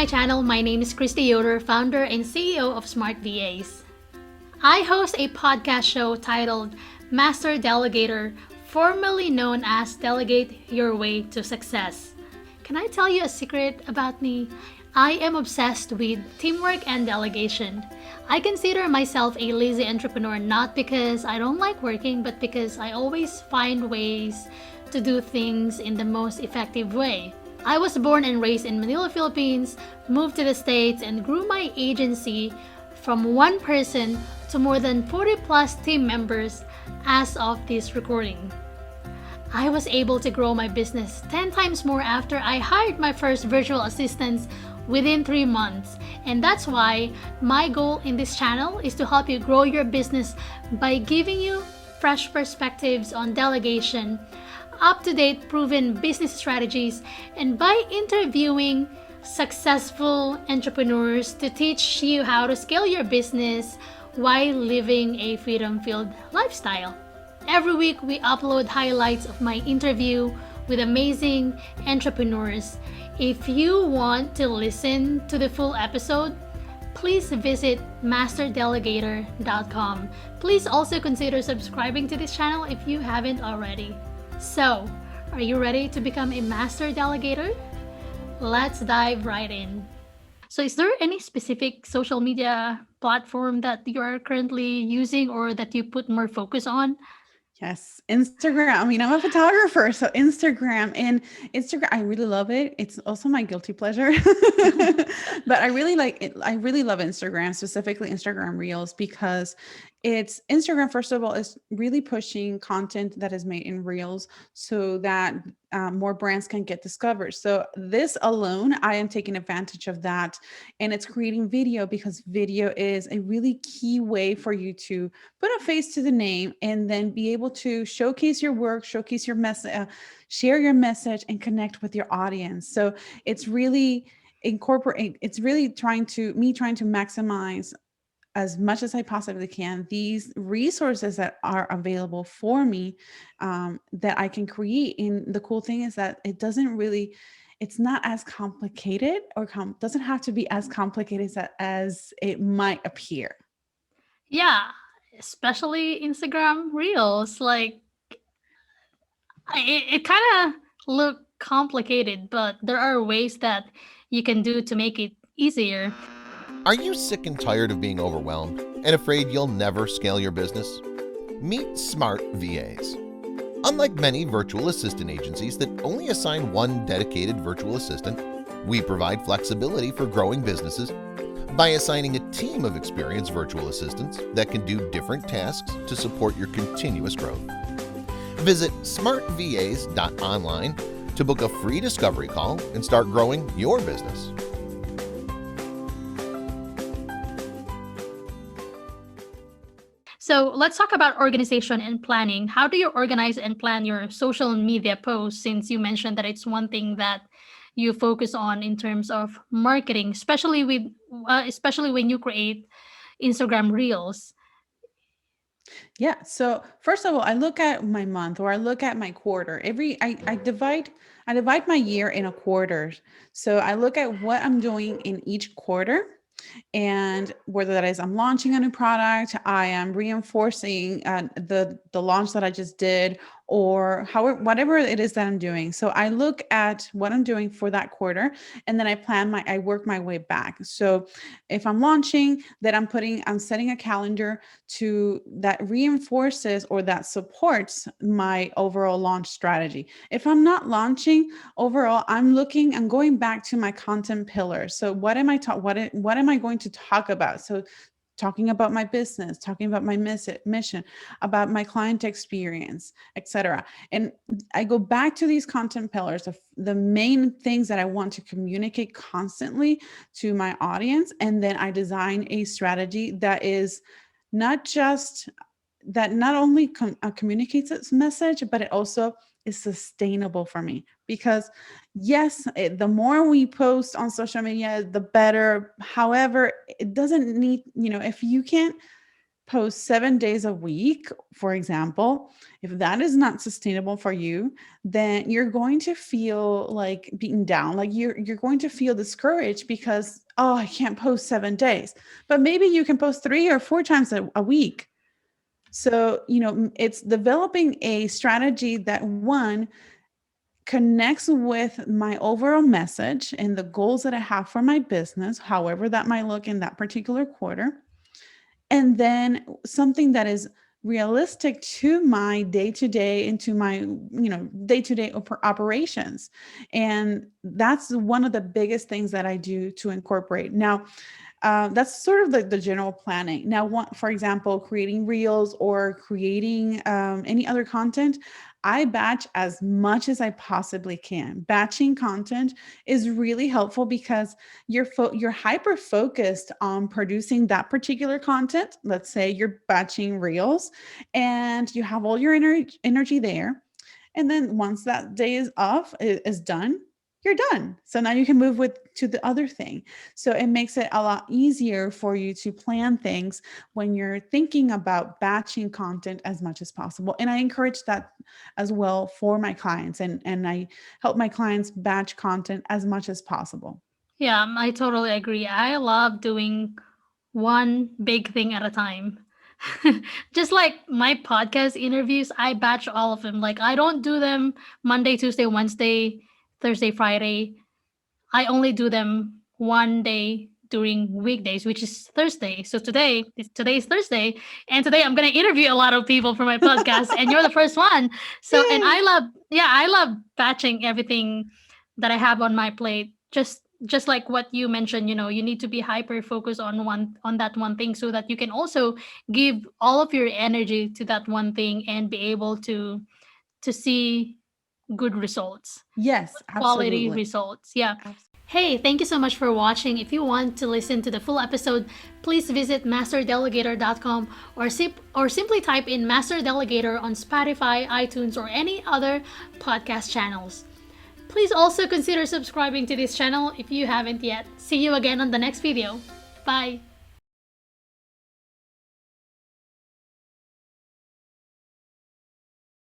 my channel. My name is Dlegator, founder and CEO of Smart VAs. I host a podcast show titled Master Delegator, formerly known as Delegate Your Way to Success. Can I tell you a secret about me? I am obsessed with teamwork and delegation. I consider myself a lazy entrepreneur not because I don't like working, but because I always find ways to do things in the most effective way. I was born and raised in Manila, Philippines, moved to the States, and grew my agency from one person to more than 40 plus team members as of this recording. I was able to grow my business 10 times more after I hired my first virtual assistants within 3 months. And that's why my goal in this channel is to help you grow your business by giving you fresh perspectives on delegation, up-to-date proven business strategies, and by interviewing successful entrepreneurs to teach you how to scale your business while living a freedom-filled lifestyle. Every week, we upload highlights of my interview with amazing entrepreneurs. If you want to listen to the full episode, please visit masterdelegator.com. Please also consider subscribing to this channel if you haven't already. So, are you ready to become a master delegator? Let's dive right in. So, is there any specific social media platform that you are currently using or that you put more focus on? Yes, Instagram. I mean, I'm a photographer, so Instagram, I really love it. It's also my guilty pleasure. But I really like it. I really love Instagram, specifically Instagram Reels, because it's Instagram, first of all, is really pushing content that is made in Reels so that more brands can get discovered. So this alone, I am taking advantage of that. And it's creating video because video is a really key way for you to put a face to the name and then be able to showcase your work, showcase your message, share your message, and connect with your audience. So it's really it's really trying to maximize as much as I possibly can these resources that are available for me, that I can create. And the cool thing is that it's not as complicated or doesn't have to be as complicated as it might appear. Yeah, especially Instagram Reels. Like, it kind of look complicated, but there are ways that you can do to make it easier. Are you sick and tired of being overwhelmed and afraid you'll never scale your business? Meet Smart VAs. Unlike many virtual assistant agencies that only assign one dedicated virtual assistant, we provide flexibility for growing businesses by assigning a team of experienced virtual assistants that can do different tasks to support your continuous growth. Visit smartvas.online to book a free discovery call and start growing your business. So let's talk about organization and planning. How do you organize and plan your social media posts, since you mentioned that it's one thing that you focus on in terms of marketing, especially when you create Instagram Reels? Yeah. So first of all, I look at my month or I look at my quarter. I divide my year in a quarters. So I look at what I'm doing in each quarter, and whether that is I'm launching a new product, I am reinforcing the launch that I just did, or however whatever it is that I'm doing. So I look at what I'm doing for that quarter, and then I work my way back. So if I'm launching, then I'm setting a calendar to that reinforces or that supports my overall launch strategy. If I'm not launching overall, I'm going back to my content pillars. So what am I going to talk about? So talking about my business, talking about my mission, about my client experience, etc. And I go back to these content pillars of the main things that I want to communicate constantly to my audience, and then I design a strategy that is not just that not only communicates its message, but it also is sustainable for me. Because yes, the more we post on social media, the better. However, it doesn't need, if you can't post 7 days a week, for example, if that is not sustainable for you, then you're going to feel like beaten down. Like you're going to feel discouraged because, oh, I can't post 7 days. But maybe you can post 3 or 4 times a week. So, it's developing a strategy that one connects with my overall message and the goals that I have for my business, however that might look in that particular quarter. And then something that is realistic to my day to day and to my day to day operations. And that's one of the biggest things that I do to incorporate. Now, that's sort of the general planning. Now, for example, creating reels or creating any other content, I batch as much as I possibly can. Batching content is really helpful because you're hyper focused on producing that particular content. Let's say you're batching reels and you have all your energy there. And then once that day is off, is done, you're done. So now you can move to the other thing. So it makes it a lot easier for you to plan things when you're thinking about batching content as much as possible. And I encourage that as well for my clients. And I help my clients batch content as much as possible. Yeah, I totally agree. I love doing one big thing at a time. Just like my podcast interviews, I batch all of them. Like I don't do them Monday, Tuesday, Wednesday, Thursday, Friday. I only do them one day during weekdays, which is Thursday. So today is Thursday, and today I'm gonna interview a lot of people for my podcast, and you're the first one. So, and Yay! I love batching everything that I have on my plate. Just like what you mentioned, you need to be hyper focused on that one thing so that you can also give all of your energy to that one thing and be able to see good results, Yes, quality absolutely. results. Yeah. Abs- Hey, thank you so much for watching. If you want to listen to the full episode, please visit masterdelegator.com or simply type in Master Delegator on Spotify, iTunes, or any other podcast channels. Please also consider subscribing to this channel if you haven't yet. See you again on the next video. Bye.